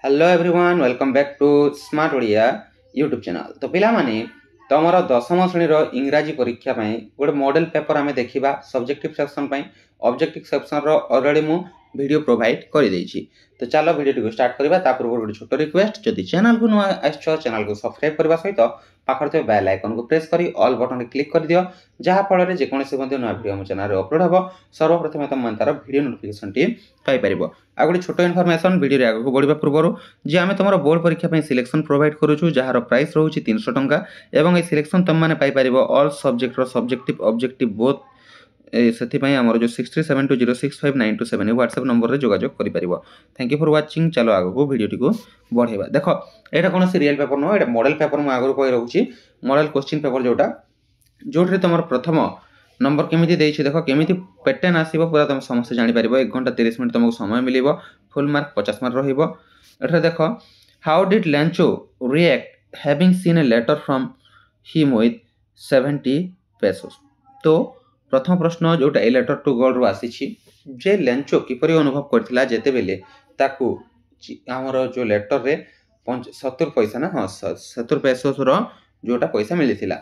Hello everyone welcome back to smart Odia YouTube channel. तो पिला माने तमर दशम श्रेणी इंग्राजी परीक्षा गोटे मॉडल पेपर आम देखा subjective section objective section already मु वीडियो प्रोवाइड कर देछि। तो चलो वीडियो को स्टार्ट करबा। ता पूर्व गोटे छोट रिक्वेस्ट, जदि चैनल को नुआ आछो चैनल को सब्सक्राइब करबा सहित पाखर थे बेल आइकन को प्रेस करी ऑल बटन क्लिक कर दियो, जहाँ फल जेकोसी नुआ वीडियो मो चैनल अपलोड हम सर्वप्रथम तुम तार वीडियो नोटिफिकेशन टी पाइपर। आ गोटे छोट इनफॉरमेशन वीडियो आगे बढ़ा पूर्व जे आम तुम बोर्ड परीक्षा सिलेक्शन प्रोवाइड करूँ, जार प्राइस रोचे 300 टंका एवं सिलेक्शन तुम मैंने Piper all subject subjective objective both से आमर जो 6372065927 व्हाट्सएप नंबर में जोगाजोग कर। Thank you for watching. चलो आग को वीडियो को बढ़ेगा। देख यहाँ कौन रियल पेपर नुह, यहाँ मॉडल पेपर मुझे आगुरी कही रखुच्छी। मॉडल क्वेश्चन पेपर जोटा जो तुम प्रथम नंबर केमी देख केमी पैटर्न आसो पूरा तुम समस्त जापर। 1 घंटा 30 मिनट तुमको समय मिल फुल मार्क 50 मार्क रहा। देख how did Lencho react having seen a letter from him with 70 pesos. तो प्रथम प्रश्न जोटा ए लेटर टू गॉड रू आसी जे लैंचो किपरि अनुभव करथिला जेते बेले ताकू हमर जो लेटर रे 70 पैसा ना, हाँ 70 पेसोस रो जोटा पैसा मिलिथिला।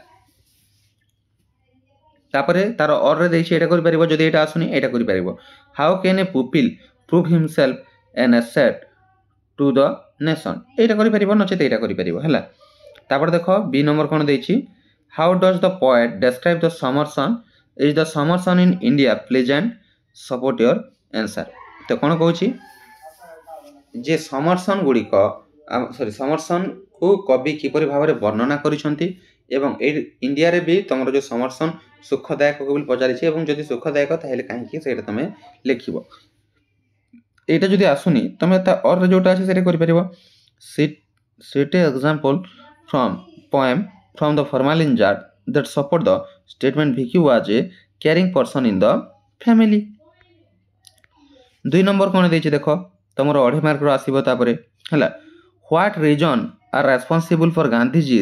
तापरे तार और रे देछि एटा करि परिबो, जदि एटा आसुनी एटा करि परिबो। How can a pupil prove himself an asset to the nation, एटा करि परिबो नचेत एटा करि परिबो हला। तापर देखो बी नंबर कोन देछि, how does the poet describe the summer sun, is the summer sun in India pleasant, support your answer. तो कोन कहूछि जे समर सन गुड़िक सॉरी समर सन को कवि किपरि भाव में वर्णना करिसंती एवं इंडिया रे भी तुम जो समर सन सुखदायक बोली पचारिछि एवं जदि सुखदायक ताहेले काहेकि सेटा तमे लिखिबो। एटा जदि आसुनी तमे ता और जोटा अछि सेटा करि परिबो। Cite example from poem from the formalin jar that support the statement Vicky was a caring person in the family. 2 number कोन देछि देखो तमरो 2.5 मार्क रो आसीबो। तापरे हला what reason are responsible for Gandhiji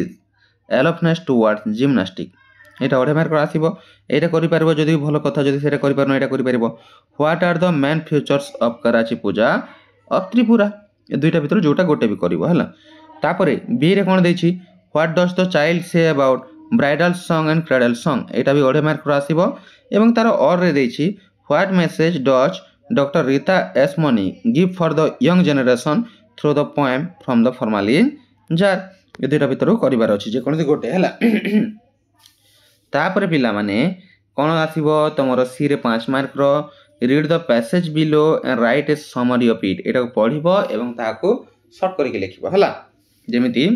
aloofness towards gymnastic, एटा 2.5 मार्क रो आसीबो। एटा करि परबो जदि भलो कथा, जदि सेटा करि परनो एटा करि परबो। What are the main features of Kharchi Puja of Tripura, ए दुईटा भीतर जोटा गोटे भी करबो हला। तापरे बी रे कोन देछि what does the child say about bridal song and cradle song, एटा भी 2.5 मार्क रो आसीबो। एवं तार और रे देछि what message does doctor Rita S Mani give for the young generation through the poem from the formalin jar, ए दुईटा भीतर करिवार अछि जे कोन गोटे हला। तापर पिला माने कोन आसीबो तमरो सी रे 5 मार्क रो read the passage below and write a summary of it, एटा को पढिबो एवं ताको शॉर्ट करके लिखिबो हला। जेमिति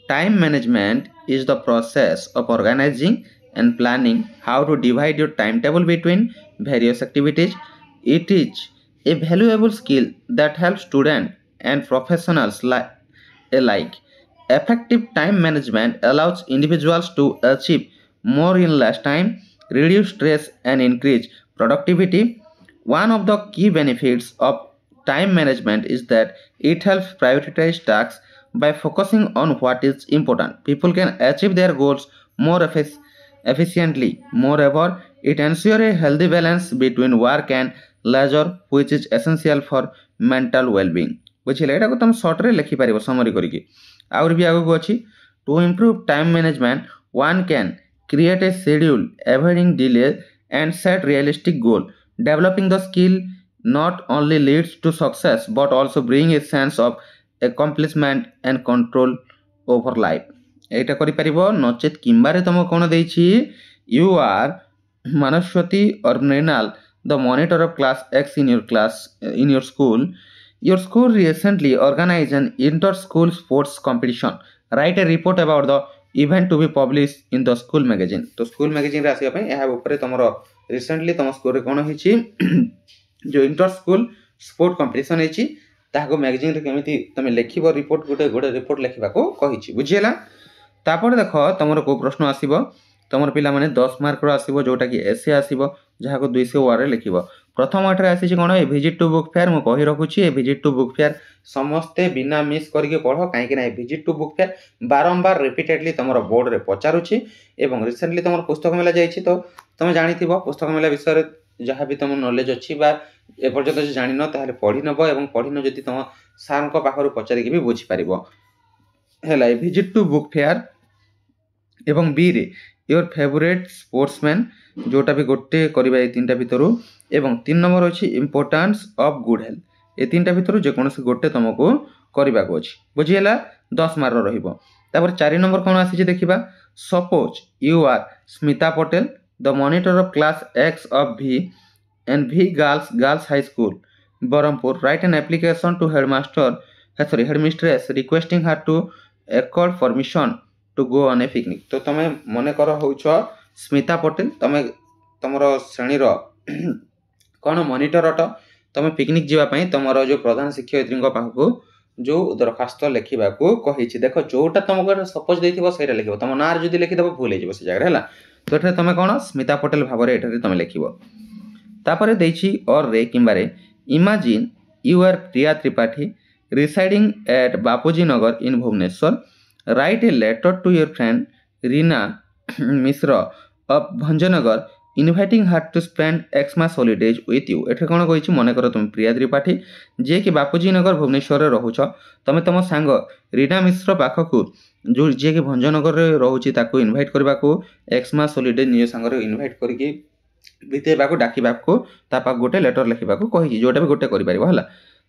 time management is the process of organizing and planning how to divide your timetable between various activities. It is a valuable skill that helps students and professionals alike. Effective time management allows individuals to achieve more in less time, reduce stress and increase productivity. One of the key benefits of time management is that it helps prioritize tasks. By focusing on what is important, people can achieve their goals more efficiently. Moreover, it ensures a healthy balance between work and leisure, which is essential for mental well-being. बुझिले एटा को तुम short रे लिखि पारिबो summary करिकि। और भी आगु अछि to improve time management one can create a schedule avoiding delay and set realistic goal. Developing the skill not only leads to success but also bring a sense of accomplishment and control over life. एटा करि परिबो नचेत किंबारे तुम कोन देछि you are Manaswati और Mrinal the monitor of class X in your school. Your school recently organized an inter school sports competition. Write a report about the event to be published in the school magazine. तो school magazine रे आसीबा पय एहा ऊपर तमरो recently तम school रे कोन होइछि जो inter school sport competition होइछि ताको magazine रे केमिति तमे लिखिबो रिपोर्ट गोटे रिपोर्ट लिखिबा को कहिछि बुझियला। तापर देखो तमरो को प्रश्न आसीबो तमर पिला माने 10 मार्क रो आसीबो जोटा कि एसे आसीबो जहा को 200 वर्ड रे लिखिबो। प्रथम अठरे आसीछि कोन ए विजिट टू बुक फेयर, मु कहि रखुछि ए विजिट टू बुक फेयर समस्ते बिना मिस करके पढो, काहे कि ना ए विजिट टू बुक फेयर बारंबार रिपीटेडली तमरो बोर्ड रे पचारुछि एवं रिसेंटली तमर पुस्तक मेला जाइछि। तो तुम जानिथिबो पुस्तक मेला विषय जहाँ भी तुम नॉलेज अच्छी बा एपर्यंत जो जान ताहले पढ़ी नब और पढ़ी न जदि तुम सार पाखर पचारिक भी बुझीपर है विजिट टू बुक फेयर एवं बी रे योर फेवरेट स्पोर्ट्समैन जोटा भी गोटे करवा ये तीन भितर एवं 3 नंबर अच्छी इम्पोर्टान्स ऑफ गुड हेल्थ ये 3टा भितर जेकोसी गोटे तुमको करने को अच्छी बुझीगला 10 मार्क रही 4 नंबर कौन आसी देखा suppose you are Smita Patel the monitor of class X of V and V girls high school Berhampur write an application to headmaster headmistress requesting her to accord permission to go on a picnic तो तुम मन कर हो स्मिता पटेल तुम तुम श्रेणीर कौन monitor अट तुम picnic जावाई तुम जो प्रधान शिक्षयित्री पाखक जो दरखास्त लिखा कही देख जोटा तुमको सपोज देती से लिख तुम ना जो लिखिदेव भूल हो जगह है तो ये तुम कौन स्मिता पटेल भाव में तुम लिख तापर और रे किंबा रे imagine you are Priya Tripathi residing at Bapuji Nagar in Bhubaneswar write a letter to your friend Reena Mishra of Bhanjanagar inviting her to spend Xmas holidays with you एठे कौन कही मन कर तुम प्रिया त्रिपाठी जे कि बापूजी नगर भुवनेश्वर रोच तुम तुम सांग रीना मिश्र पाखक जो जी कि भंजनगर रोचे इनवाइट करने को एक्समास हॉलीडेज निज सांग इनवाइट करके बितेवाक डाकवा गोटे लेटर लिखा कही जोटा भी गोटे कर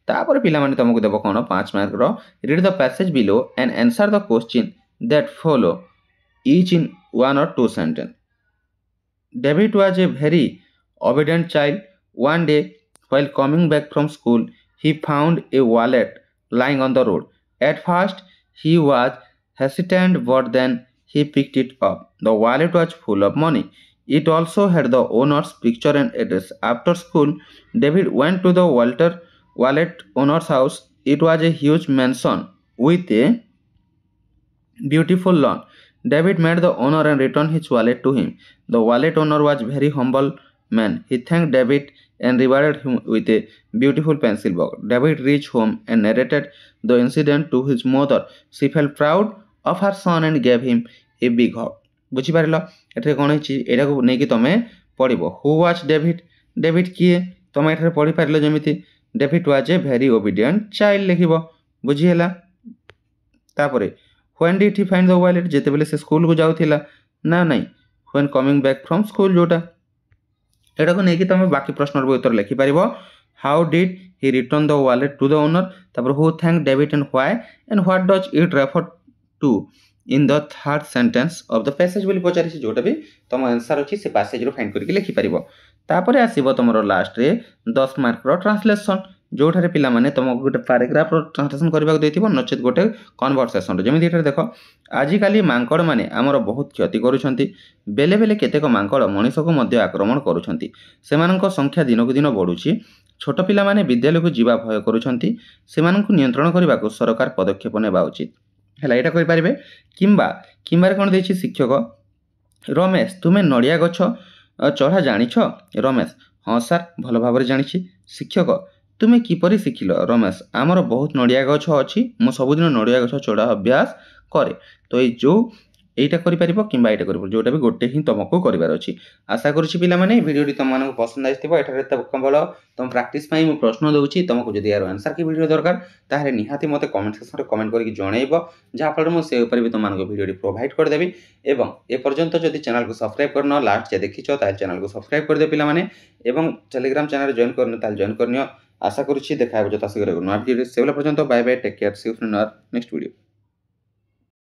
तापर पिलामाने तुमको देव कौन 5 mark read the passage below and answer the question that follow each in 1 or 2 sentence David was a very obedient child. One day while coming back from school he found a wallet lying on the road. At first he was hesitant but then he picked it up. The wallet was full of money. It also had the owner's picture and address. After school David went to the wallet owner's house. It was a huge mansion with a beautiful lawn. David met the owner and returned his wallet to him. The wallet owner was very humble man. He thanked David and rewarded him with a beautiful pencil box. David reached home and narrated the incident to his mother. She felt proud of her son and gave him a big hug. बुझीपार एटे कौन यहाँ को लेकिन तुम पढ़ who was David किए तुम ये पढ़ी पार जमी David was a very obedient child लिख बुझीगला तापर when did he find the wallet जितेबाला से स्कूल को जाऊला ना नहीं when coming back from school जोटा एटा को लेकिन तुम बाकी प्रश्न उत्तर लिखिपार how did he return the wallet to the owner तापर who thank David and why and what does it refer to in the third sentence of the passage बोली पचारि जोटा भी तुम आंसर अच्छी से पैसेज फाइंड करके लिखिपार तापर आसब तुम लास्ट रे 10 मार्क ट्रांसलेशन जोठारे पिला माने तुमको गोटे पैराग्राफ ट्रांसलेशन करने को नचेत गोटे कन्वर्सेशन जमी देख आजिकल मांकड़ मैंने आमर बहुत क्षति करुँच बेले बेले केतेक मांकड़ मनीष को मध्य आक्रमण करुँच संख्या दिन को दिन बढ़ुची छोट पिला माने विद्यालय को जीवा भय करुँच नियंत्रण करने को सरकार पदक्षेप नेबा उचित है यहाँ करें किंबार कौन दे शिक्षक रमेश तुम्हें नड़िया गछ चढ़ा जानिछ रमेश हाँ सार भल भाव जानी शिक्षक तुम्हें किपरि शिखिल रमेश आमर बहुत नड़िया गछ अच्छी मु सबुदिन नड़िया गछ चढ़ा अभ्यास करे तो ये जो এইটা করিপারিব কিংবা এইটা করিব जोटा भी गोटे ही तुमको करार अच्छी आशा करुँची पिलामाने भिडियोटी तुमको पसंद आसो एठारे केवल तुम प्रैक्टिस पाई मु प्रश्न दूची तुमको जदि यार आंसर की वीडियो दरकार ताहले निहाती मते कमेंट सेक्शन रे कमेंट करके जणैबो जहाँफल मुझे भी तुमको भिडियोटी प्रोवाइड करदेवी एवं एपर्यंत जदि चैनल को सब्सक्राइब करन लास्ट जे देखिछ ताहले चैनल को सब्सक्राइब कर दियो पिलामाने एवं टेलीग्राम चैनल जॉइन करन ताहले जॉइन करनियो आशा करुँची देखा जता शीघ्र नुआ भिडियो से पर्यंत bye bye take care see you in our next video.